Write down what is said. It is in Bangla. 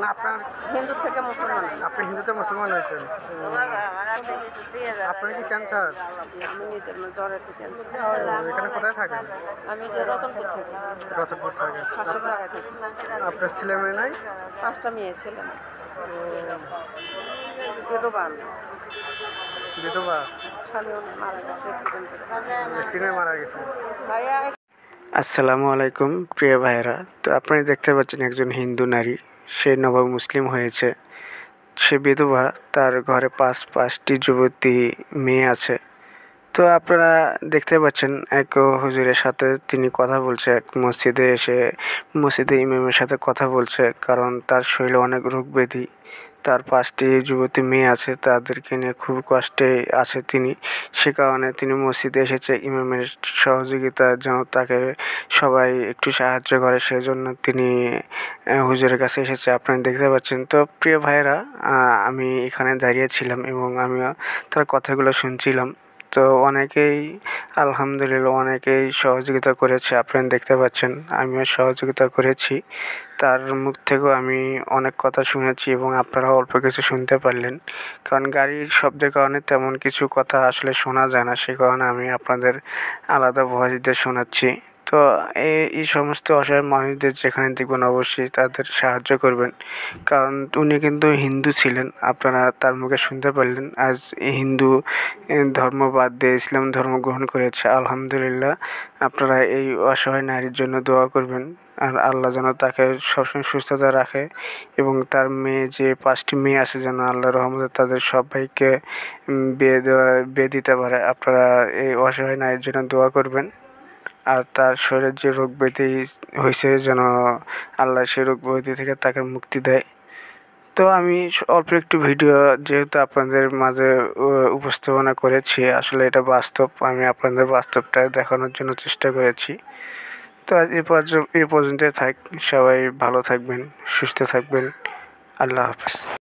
মানে আপনার হিন্দু থেকে মুসলমান। আপনি হিন্দুতে মুসলমান হয়েছেন। আপনার কি ক্যান্সার? আমি নিজের জ্বরে থেকে এখানে কোথায় থাকেন? আমি যে রতনপুর থাকি, রতনপুর থাকেন। শাশুর জায়গায় থাকি। আপনার ছেলে মেয়ে নাই? 5টা মেয়ে ছেলে না। বিধবা আমি। বিধবা? স্বামীও মারা গেছে অ্যাক্সিডেন্টে মারা গেছে। ভাইয়া আসসালামু আলাইকুম প্রিয় ভাইয়েরা। তো আপনারা দেখতে পাচ্ছেন একজন হিন্দু নারী, সে নব মুসলিম হয়েছে, সে বিধবা, তার ঘরে পাঁচটি যুবতী মেয়ে আছে। তো আপনারা দেখতে পাচ্ছেন এক হুজুরের সাথে তিনি কথা বলছে, এক মসজিদে এসে মসজিদে ইমামের সাথে কথা বলছে, কারণ তার শরীরে অনেক রোগ ব্যাধি, তার 5টি যুবতী মেয়ে আছে, তাদেরকে নিয়ে খুব কষ্টে আছে তিনি। সে কারণে তিনি মসজিদে এসেছে ইমামের সহযোগিতা যেন তাকে সবাই একটু সাহায্য করে, সেজন্য তিনি হুজুরের কাছে এসেছে, আপনারা দেখতে পাচ্ছেন। তো প্রিয় ভাইয়েরা, আমি এখানে দাঁড়িয়েছিলাম এবং আমিও তার কথাগুলো শুনছিলাম। তো অনেকেই আলহামদুলিল্লাহ অনেকেই সহযোগিতা করেছে, আপনারা দেখতে পাচ্ছেন, আমিও সহযোগিতা করেছি। তার মুখ থেকেও আমি অনেক কথা শুনেছি এবং আপনারাও অল্প কিছু শুনতে পারলেন, কারণ গাড়ির শব্দের কারণে তেমন কিছু কথা আসলে শোনা যায় না, সে কারণে আমি আপনাদের আলাদা ভয়েস দিয়ে শোনাচ্ছি। তো এই সমস্ত অসহায় মানুষদের যেখানে দেখবেন অবশ্যই তাদের সাহায্য করবেন, কারণ উনি কিন্তু হিন্দু ছিলেন, আপনারা তার মুখে শুনতে পারলেন। আজ হিন্দু ধর্ম বাদ দিয়ে ইসলাম ধর্ম গ্রহণ করেছে, আলহামদুলিল্লাহ। আপনারা এই অসহায় নারীর জন্য দোয়া করবেন, আর আল্লাহ যেন তাকে সবসময় সুস্থতা রাখে এবং তার মেয়ে যে 5টি মেয়ে আছে যেন আল্লাহর রহমতে তাদের সবাইকে বিয়ে দিতে পারে। আপনারা এই অসহায় নারীর জন্য দোয়া করবেন, আর তার শরীরের যে রোগ ব্যাধি হয়েছে যেন আল্লাহ সেই রোগ ব্যাধি থেকে তাকে মুক্তি দেয়। তো আমি অল্প একটু ভিডিও যেহেতু আপনাদের মাঝে উপস্থাপনা করেছি, আসলে এটা বাস্তব, আমি আপনাদের বাস্তবটা দেখানোর জন্য চেষ্টা করেছি। তো আজ এ পর্যন্তই থাক, সবাই ভালো থাকবেন, সুস্থ থাকবেন, আল্লাহ হাফেজ।